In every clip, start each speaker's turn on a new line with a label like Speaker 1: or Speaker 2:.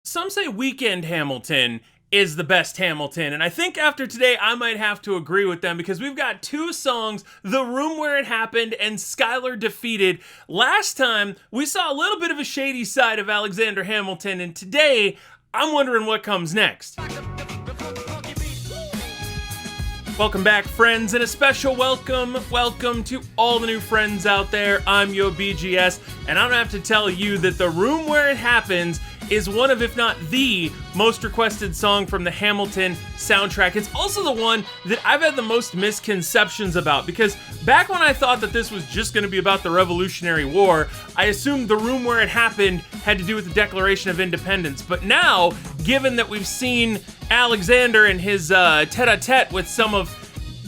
Speaker 1: Some say Weekend Hamilton is the best Hamilton, and I think after today I might have to agree with them because we've got two songs, The Room Where It Happened and Schuyler Defeated. Last time we saw a little bit of a shady side of Alexander Hamilton, and today I'm wondering what comes next. Welcome back, friends, and a special welcome to all the new friends out there. I'm YoBGS, and I don't have to tell you that The Room Where It Happens is one of, if not the most requested song from the Hamilton soundtrack. It's also the one that I've had the most misconceptions about, because back when I thought that this was just going to be about the Revolutionary War, I assumed The Room Where It Happened had to do with the Declaration of Independence. But now, given that we've seen Alexander and his tete-a-tete with some of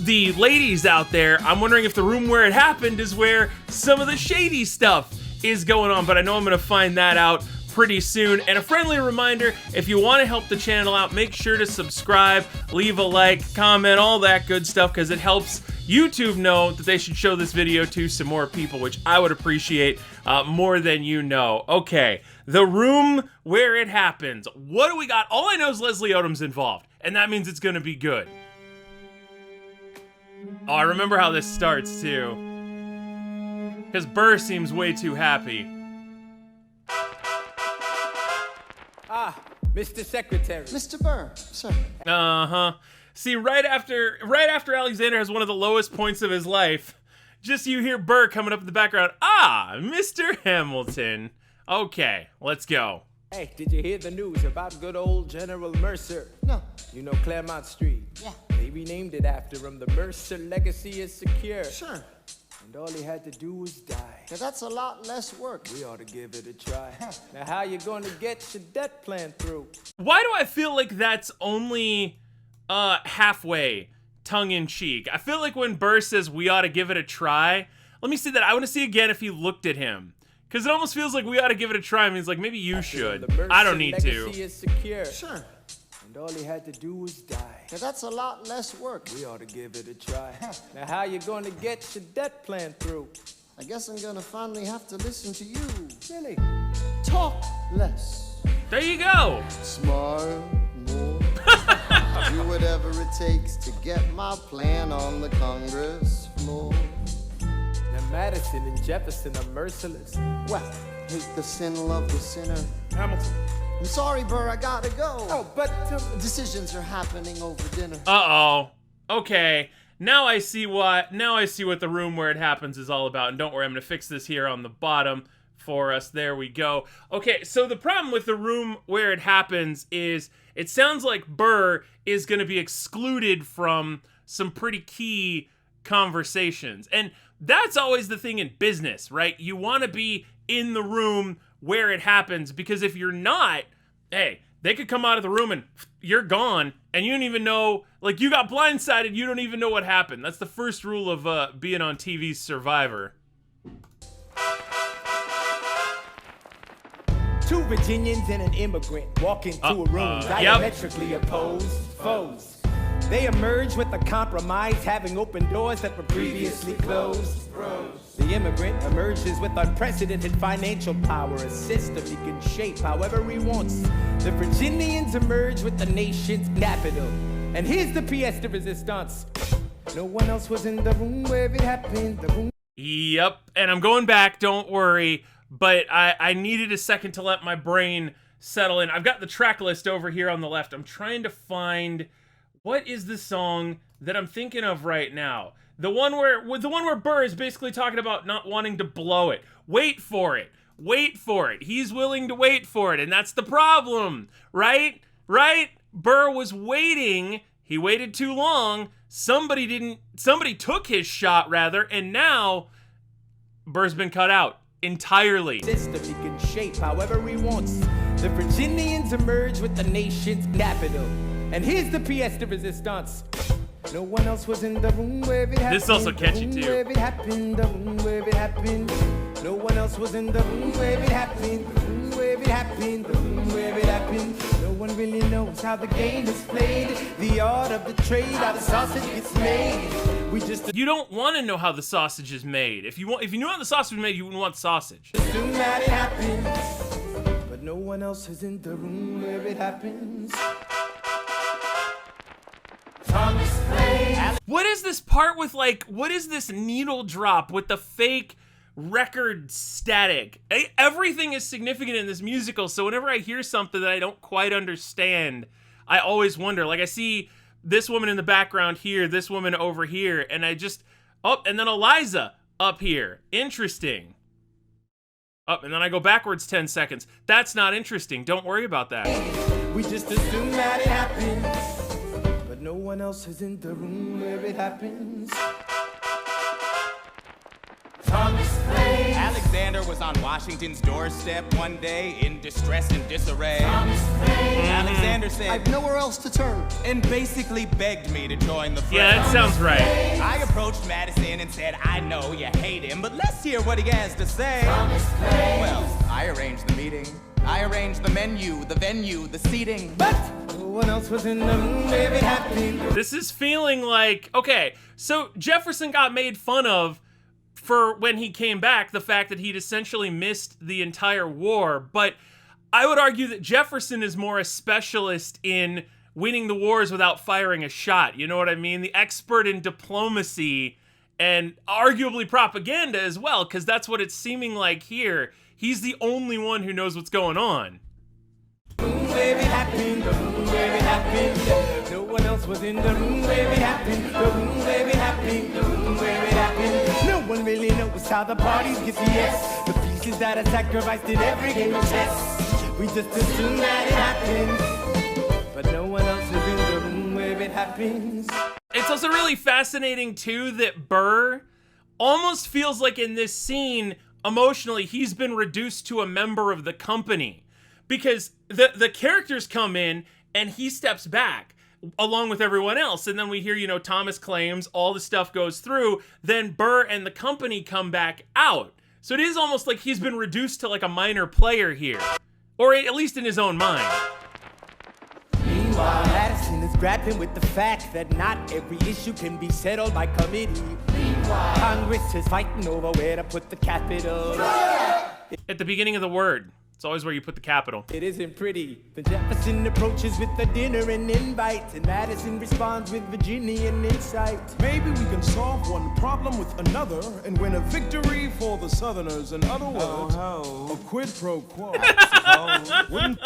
Speaker 1: the ladies out there, I'm wondering if The Room Where It Happened is where some of the shady stuff is going on, but I know I'm going to find that out pretty soon. And a friendly reminder, if you want to help the channel out, make sure to subscribe, leave a like, comment, all that good stuff, because it helps YouTube know that they should show this video to some more people, which I would appreciate more than you know. Okay, The Room Where It Happens. What do we got? All I know is Leslie Odom's involved, and that means it's going to be good. Oh, I remember how this starts, too. Because Burr seems way too happy.
Speaker 2: Ah, Mr. Secretary.
Speaker 3: Mr. Burr, sir.
Speaker 1: Uh-huh. See, right after Alexander has one of the lowest points of his life, just you hear Burr coming up in the background. Ah, Mr. Hamilton. Okay, let's go.
Speaker 2: Hey, did you hear the news about good old General Mercer?
Speaker 3: No.
Speaker 2: You know Claremont Street?
Speaker 3: Yeah.
Speaker 2: They renamed it after him. The Mercer legacy is secure.
Speaker 3: Sure.
Speaker 2: And all he had to do was die.
Speaker 3: Now that's a lot less work.
Speaker 2: We ought to give it a try. Now how you gonna get your debt plan through?
Speaker 1: Why do I feel like that's only halfway tongue-in-cheek? I feel like when Burr says we ought to give it a try, let me see that. I want to see again if he looked at him. Because it almost feels like we ought to give it a try. I mean, he's like, maybe you should. I don't need to.
Speaker 2: Legacy is secure.
Speaker 3: Sure.
Speaker 2: And all he had to do was die.
Speaker 3: Now that's a lot less work.
Speaker 2: We ought to give it a try. Now how you gonna get your debt plan through?
Speaker 3: I guess I'm gonna finally have to listen to you.
Speaker 2: Really?
Speaker 3: Talk less.
Speaker 1: There you go.
Speaker 3: Smile more. Do whatever it takes to get my plan on the Congress floor.
Speaker 2: Now Madison and Jefferson are merciless.
Speaker 3: Well, hate the sin, love the sinner.
Speaker 2: Hamilton.
Speaker 3: I'm sorry, Burr, I gotta go.
Speaker 2: Oh, but
Speaker 3: decisions are happening over dinner.
Speaker 1: Uh-oh. Okay. Now I see what The Room Where It Happens is all about. And don't worry, I'm going to fix this here on the bottom for us. There we go. Okay, so the problem with The Room Where It Happens is it sounds like Burr is going to be excluded from some pretty key conversations. And that's always the thing in business, right? You want to be in the room where it happens, because if you're not, hey, they could come out of the room and you're gone, and you don't even know, like, you got blindsided, you don't even know what happened. That's the first rule of being on TV's Survivor.
Speaker 2: Two Virginians and an immigrant walk into a room diametrically opposed foes. They emerge with a compromise, having opened doors that were previously closed. The immigrant emerges with unprecedented financial power, a system he can shape however he wants. The Virginians emerge with the nation's capital. And here's the pièce de résistance. No one else was in the room where it happened.
Speaker 1: Yep, and I'm going back, don't worry, but I needed a second to let my brain settle in. I've got the track list over here on the left. I'm trying to find what is the song that I'm thinking of right now. The one where Burr is basically talking about not wanting to blow it. Wait for it. Wait for it. He's willing to wait for it, and that's the problem, right? Right? Burr was waiting. He waited too long. Somebody took his shot, rather, and now Burr's been cut out entirely.
Speaker 2: System he can shape however he wants. The Virginians emerge with the nation's capital. And here's the pièce de résistance. No one else was in the room where it happened.
Speaker 1: This is also catchy too.
Speaker 2: Where it happened, the room where it happened. No one else was in the room where it happened. The room where it happened, the room where it happened. No one really knows how the game is played. The art of the trade, how the sausage gets made. We just
Speaker 1: You don't want to know how the sausage is made. If you knew how the sausage was made, you wouldn't want sausage.
Speaker 2: assume that it happens. But no no one else is in the room where it happens.
Speaker 1: What is this part with, like, what is this needle drop with the fake record static? Everything is significant in this musical, so whenever I hear something that I don't quite understand, I always wonder. Like, I see this woman in the background here, this woman over here, and I just, oh, and then Eliza up here. Interesting. Oh, and then I go backwards 10 seconds. That's not interesting. Don't worry about that.
Speaker 2: We just assume that it happens, but no one else is in the room where it happens.
Speaker 4: Alexander was on Washington's doorstep one day in distress and disarray. Alexander said,
Speaker 3: I've nowhere else to turn.
Speaker 4: And basically begged me to join the fray.
Speaker 1: Yeah, that sounds right.
Speaker 4: I approached Madison and said, I know you hate him, but let's hear what he has to say. Well, I arranged the meeting. I arranged the menu, the venue, the seating.
Speaker 2: But no one else was in the room where it happened.
Speaker 1: This is feeling like, okay, so Jefferson got made fun of for when he came back, the fact that he'd essentially missed the entire war, but I would argue that Jefferson is more a specialist in winning the wars without firing a shot. You know what I mean? The expert in diplomacy and arguably propaganda as well, because that's what it's seeming like here. He's the only one who knows what's going on.
Speaker 2: Where it happened, the room where it happened. No one else was in the room where it happened. The room where it happened, the room where it happened. No one really knows how the parties get to yes. The pieces that are sacrificed in every game of chess. We just assume that it happens, but no one else is in the room where it happens.
Speaker 1: It's also really fascinating too that Burr almost feels like in this scene, emotionally, he's been reduced to a member of the company. Because the characters come in and he steps back along with everyone else. And then we hear, you know, Thomas claims, all the stuff goes through. Then Burr and the company come back out. So it is almost like he's been reduced to like a minor player here. Or at least in his own mind.
Speaker 2: Meanwhile, Madison is grappling with the fact that not every issue can be settled by committee. Meanwhile, Congress is fighting over where to put the capital.
Speaker 1: At the beginning of the word. It's always where you put the capital.
Speaker 2: It isn't pretty. Then Jefferson approaches with the dinner and invites, and Madison responds with Virginian insight.
Speaker 5: Maybe we can solve one problem with another and win a victory for the Southerners. In other words, a quid pro quo. Wouldn't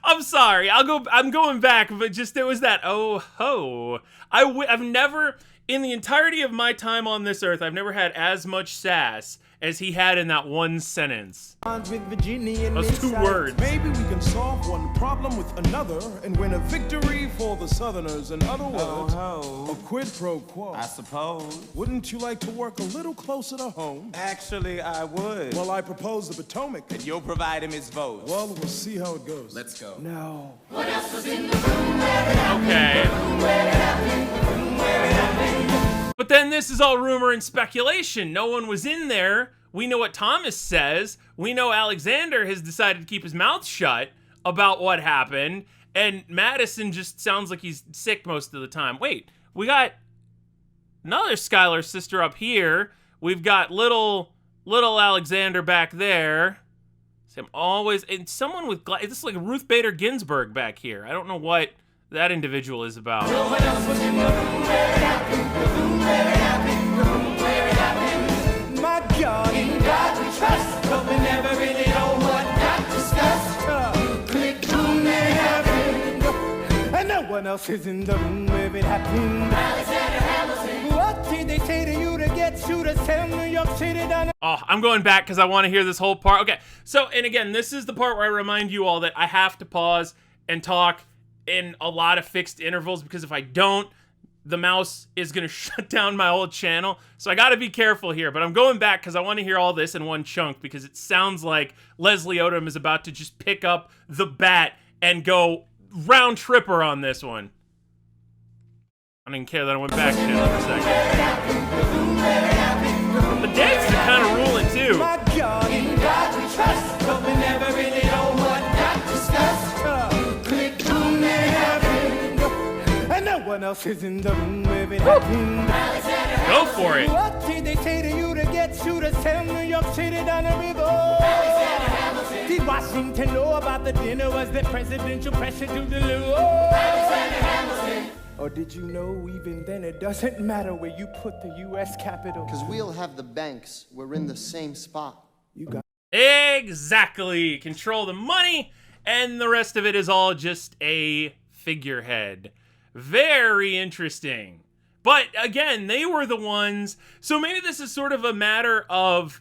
Speaker 1: I'm sorry. I'm going back, but just there was that oh ho. I've never, in the entirety of my time on this earth, I've never had as much sass as he had in that one sentence. Those two words.
Speaker 5: Maybe we can solve one problem with another and win a victory for the Southerners. In other words, a quid pro quo.
Speaker 4: I suppose.
Speaker 5: Wouldn't you like to work a little closer to home?
Speaker 4: Actually, I would.
Speaker 5: Well, I propose the Potomac.
Speaker 4: And you'll provide him his vote.
Speaker 5: Well, we'll see how it goes.
Speaker 4: Let's go.
Speaker 2: No.
Speaker 1: Okay. But then this is all rumor and speculation. No one was in there. We know what Thomas says. We know Alexander has decided to keep his mouth shut about what happened. And Madison just sounds like he's sick most of the time. Wait, we got another Schuyler sister up here. We've got little Alexander back there. See, I'm always, and someone with, this is like Ruth Bader Ginsburg back here. I don't know what that individual is about.
Speaker 2: No one else was in the room where it happened. The room where it happened. The room where it happened. My God, in God we trust, but we never really know what got discussed. Click room where it happened. And no one else is in the room where it happened. Alexander Hamilton. What did they say to you to get you to tell New York City down?
Speaker 1: Oh, I'm going back because I want to hear this whole part. Okay, so, and again, this is the part where I remind you all that I have to pause and talk in a lot of fixed intervals, because if I don't, the mouse is going to shut down my whole channel. So I got to be careful here, but I'm going back because I want to hear all this in one chunk, because it sounds like Leslie Odom is about to just pick up the bat and go round tripper on this one. I didn't care that I went back to it for a second. The dance are kind of ruling too.
Speaker 2: My God, in God we trust, but we never really know what got discussed. Click room where it happened. And no one else is in the room where it happened.
Speaker 1: Go for it.
Speaker 2: What did they say to you to get you to tell New York City down the river? did Washington know about the dinner? Was there presidential pressure to the loo? Or did you know even then it doesn't matter where you put the U.S. Capitol?
Speaker 3: Cause we'll have the banks. We're in the same spot.
Speaker 2: You got
Speaker 1: Exactly. Control the money, and the rest of it is all just a figurehead. Very interesting. But again, they were the ones. So maybe this is sort of a matter of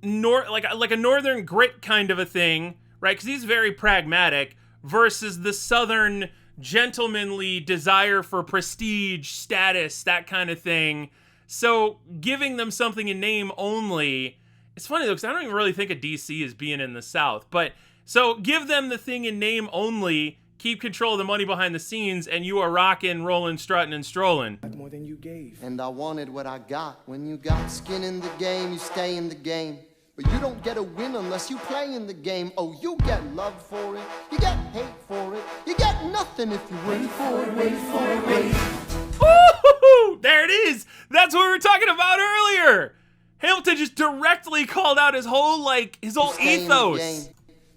Speaker 1: like a northern grit kind of a thing, right? Because he's very pragmatic versus the southern gentlemanly desire for prestige, status, that kind of thing. So giving them something in name only. It's funny though, because I don't even really think of DC as being in the South. But so give them the thing in name only. Keep control of the money behind the scenes, and you are rocking, rolling, strutting, and strolling.
Speaker 2: more than you gave.
Speaker 3: And I wanted what I got. When you got skin in the game, you stay in the game. But you don't get a win unless you play in the game. Oh, you get love for it, you get hate for it, you get nothing if you wait for it, wait for it, wait.
Speaker 1: Woo-hoo-hoo! There it is! That's what we were talking about earlier! Hamilton just directly called out his whole,
Speaker 3: Stay in the
Speaker 1: ethos.
Speaker 3: game.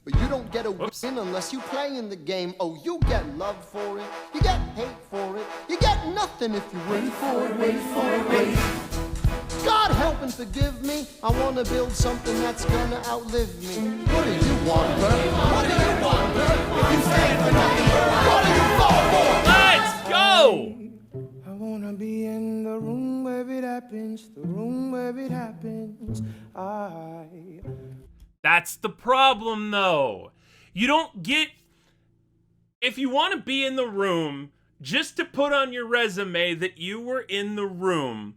Speaker 3: But you don't get a win unless you play in the game. Oh, you get love for it, you get hate for it, you get nothing if you wait for it, wait for it, wait. God help and forgive me. I want to build something that's gonna outlive me. What do you want, Burr? What do you want, Burr? If you stand for nothing, what do you fall for?
Speaker 1: Let's go!
Speaker 2: I wanna be in the room where it happens, the room where it happens.
Speaker 1: That's the problem, though. You don't get... If you want to be in the room, just to put on your resume that you were in the room,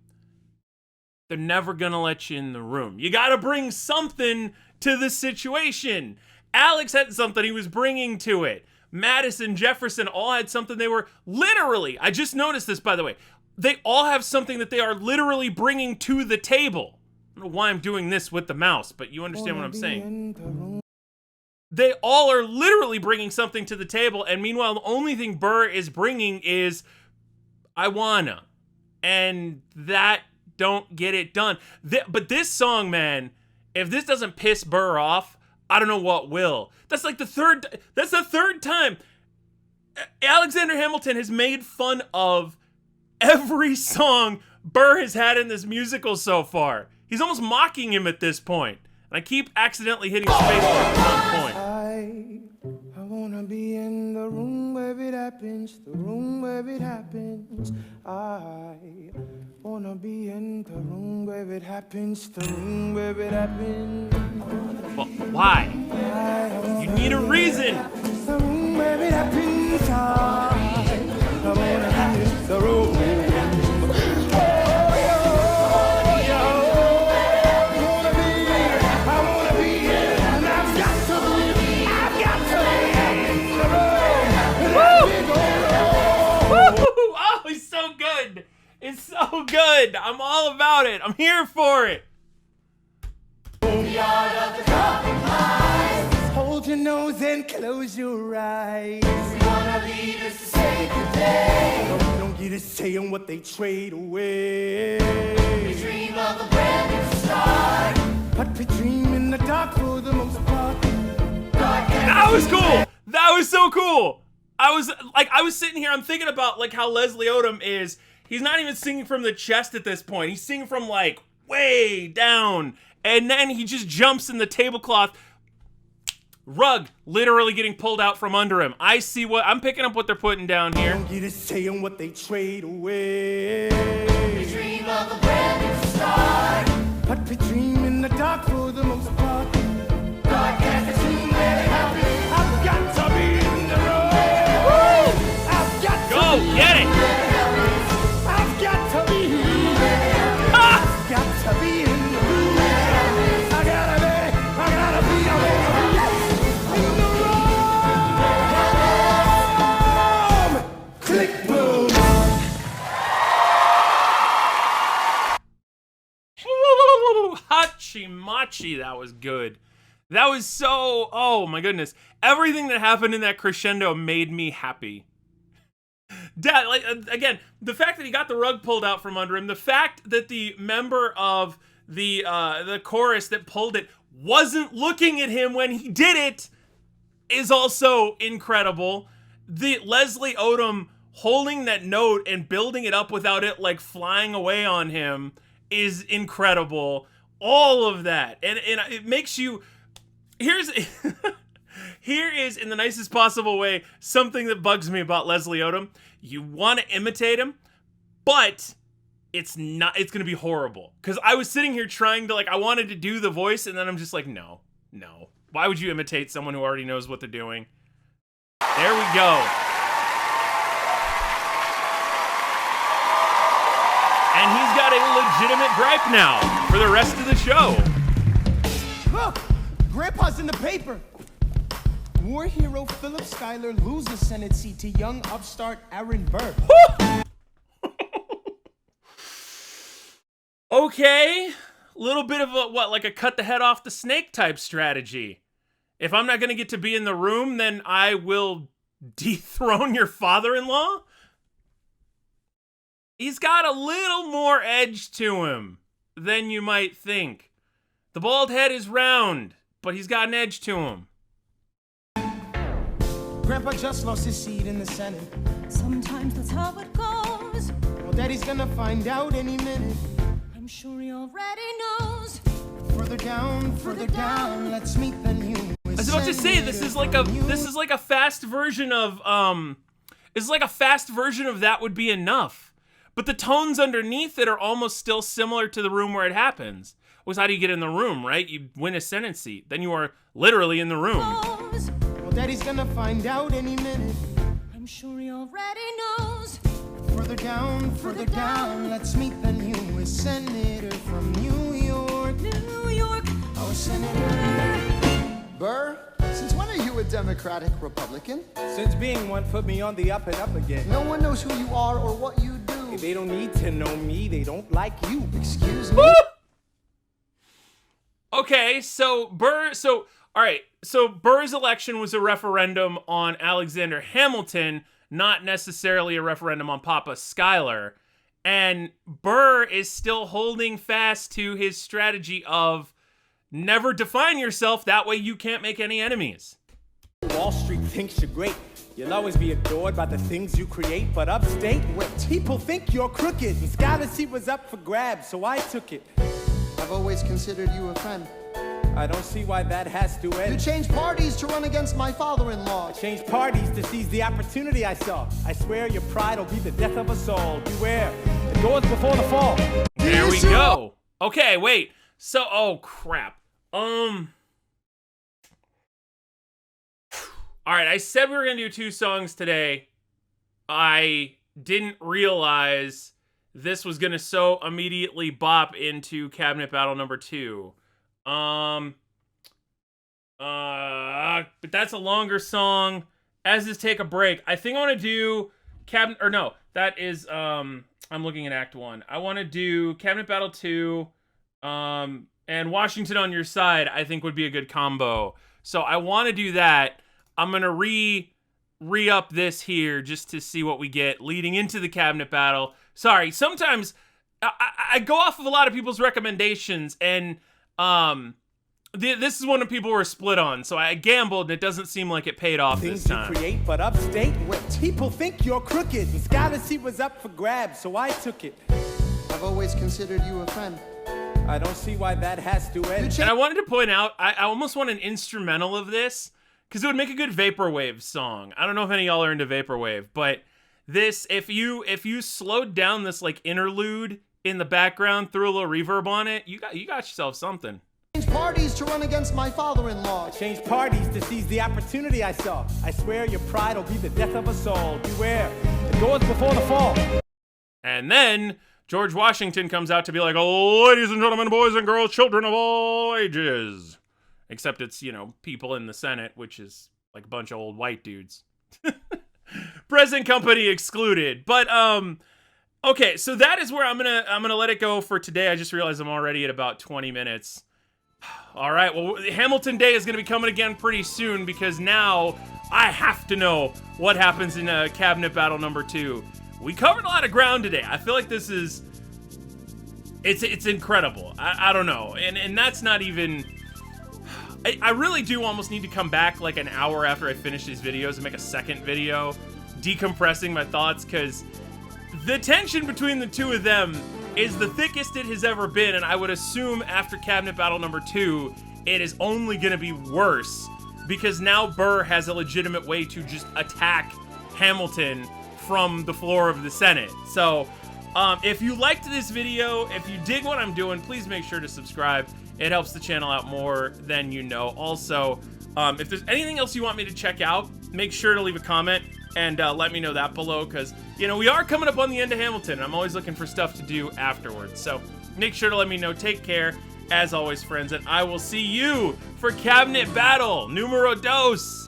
Speaker 1: they're never gonna let you in the room. You gotta bring something to the situation. Alex had something he was bringing to it. Madison, Jefferson all had something they were literally, I just noticed this, by the way, they all have something that they are literally bringing to the table. I don't know why I'm doing this with the mouse, but you understand what I'm saying. They all are literally bringing something to the table, and meanwhile, the only thing Burr is bringing is, I wanna. And that don't get it done. But this song, man, if this doesn't piss Burr off, I don't know what will. That's the third time Alexander Hamilton has made fun of every song Burr has had in this musical so far. He's almost mocking him at this point. And I keep accidentally hitting space at one point.
Speaker 2: I wanna be in the room where it happens, the room where it happens. I wanna be in the room where it happens, the room where it happens.
Speaker 1: Well, why? You need a reason.
Speaker 2: The room where it happens. I wanna be in the room.
Speaker 1: It's so good. I'm all about it. I'm here for it.
Speaker 2: The art of the compromise. Hold your nose and close your eyes. We wanna leaders to save the day. No, we don't get a say on what they trade away. We dream of a brand new start, but we dream in the dark for the most part.
Speaker 1: That was cool. That was so cool. I was sitting here. I'm thinking about how Leslie Odom is. He's not even singing from the chest at this point. He's singing from way down. And then he just jumps in the tablecloth. Rug literally getting pulled out from under him. I'm picking up what they're putting down here.
Speaker 2: Don't get a say on what they trade away.
Speaker 6: We dream of a brand new start,
Speaker 2: but we dream in the dark for the most part.
Speaker 6: dark as the dream where it happens.
Speaker 2: I've got to be in the room. Woo! I've got to
Speaker 1: Go,
Speaker 2: be
Speaker 1: get it.
Speaker 2: I've got to be here. I've got to be in the room. I gotta be in the room. Click boom.
Speaker 1: Hachi machi, that was good. That was so, oh my goodness. Everything that happened in that crescendo made me happy. Dad, again, the fact that he got the rug pulled out from under him, the fact that the member of the chorus that pulled it wasn't looking at him when he did it is also incredible. The Leslie Odom holding that note and building it up without it like flying away on him is incredible. All of that. And it makes you... Here is, in the nicest possible way, something that bugs me about Leslie Odom. You want to imitate him, but it's going to be horrible. Because I was sitting here trying to, like, I wanted to do the voice, and then I'm just like, no. Why would you imitate someone who already knows what they're doing? There we go. And he's got a legitimate gripe now for the rest of the show.
Speaker 5: Look, Grandpa's in the paper. War hero Philip Schuyler loses Senate seat to young upstart Aaron Burr.
Speaker 1: Okay, a little bit of like a cut the head off the snake type strategy. If I'm not going to get to be in the room, then I will dethrone your father-in-law? He's got a little more edge to him than you might think. The bald head is round, but he's got an edge to him.
Speaker 5: Grandpa just lost his seat in the Senate.
Speaker 6: Sometimes that's how it goes.
Speaker 5: Well, Daddy's gonna find out any minute.
Speaker 6: I'm sure he already knows.
Speaker 5: Further down, let's meet the new.
Speaker 1: I was about to say, this is like a fast version of That Would Be Enough. But the tones underneath it are almost still similar to The Room Where It Happens. Was how do you get in the room, right? You win a Senate seat. Then you are literally in the room.
Speaker 5: Well, Daddy's gonna find out any minute.
Speaker 6: I'm sure he already knows.
Speaker 5: Further down, let's meet the newest senator from New York.
Speaker 6: New York.
Speaker 5: Our senator.
Speaker 3: Burr, since when are you a Democratic Republican?
Speaker 2: Since being one put me on the up and up again.
Speaker 3: No one knows who you are or what you do.
Speaker 2: They don't need to know me, they don't like you.
Speaker 3: Excuse me?
Speaker 1: Okay, so Burr's election was a referendum on Alexander Hamilton, not necessarily a referendum on Papa Schuyler. And Burr is still holding fast to his strategy of never define yourself, that way you can't make any enemies.
Speaker 2: Wall Street thinks you're great. You'll always be adored by the things you create, but upstate, people think you're crooked. And Schuyler's seat was up for grabs, so I took it.
Speaker 3: I've always considered you a friend.
Speaker 2: I don't see why that has to end.
Speaker 3: You changed parties to run against my father-in-law.
Speaker 2: I changed parties to seize the opportunity I saw. I swear your pride will be the death of us all. Beware, it goes before the fall.
Speaker 1: There we go. Okay, wait. So, oh crap. All right, I said we were gonna do 2 songs today. I didn't realize this was gonna so immediately bop into Cabinet Battle number 2. But that's a longer song. As is Take a Break. I think I want to do I'm looking at Act 1. I want to do Cabinet Battle 2, and Washington on Your Side, I think would be a good combo. So I want to do that. I'm going to re-up this here just to see what we get leading into the Cabinet Battle. Sorry, sometimes I go off of a lot of people's recommendations, and this is one that people were split on, so I gambled, and it doesn't seem like it paid off this time.
Speaker 2: Things you create, but upstate, people think you're crooked. And Schuyler's seat was up for grabs, so I took it.
Speaker 3: I've always considered you a friend.
Speaker 2: I don't see why that has to end.
Speaker 1: And I wanted to point out, I almost want an instrumental of this, because it would make a good Vaporwave song. I don't know if any of y'all are into Vaporwave, but this, if you slowed down this like interlude in the background, threw a little reverb on it, you got yourself something.
Speaker 3: Changed parties to run against my father-in-law.
Speaker 2: I changed parties to seize the opportunity I saw. I swear your pride will be the death of us all. Beware, it goes before the fall.
Speaker 1: And then George Washington comes out to be like, oh, ladies and gentlemen, boys and girls, children of all ages. Except it's, people in the Senate, which is like a bunch of old white dudes. Present company excluded. But, okay, so that is where I'm gonna let it go for today. I just realized I'm already at about 20 minutes. All right, well, Hamilton Day is gonna be coming again pretty soon, because now I have to know what happens in Cabinet Battle number 2. We covered a lot of ground today. I feel like this is, it's incredible. I don't know, and that's not even I really do almost need to come back like an hour after I finish these videos and make a second video decompressing my thoughts, because the tension between the two of them is the thickest it has ever been, and I would assume after Cabinet Battle number 2, it is only going to be worse, because now Burr has a legitimate way to just attack Hamilton from the floor of the Senate. So, if you liked this video, if you dig what I'm doing, please make sure to subscribe. It helps the channel out more than you know. Also, if there's anything else you want me to check out, make sure to leave a comment and let me know that below, because, you know, we are coming up on the end of Hamilton, and I'm always looking for stuff to do afterwards. So make sure to let me know. Take care, as always, friends, and I will see you for Cabinet Battle numero dos.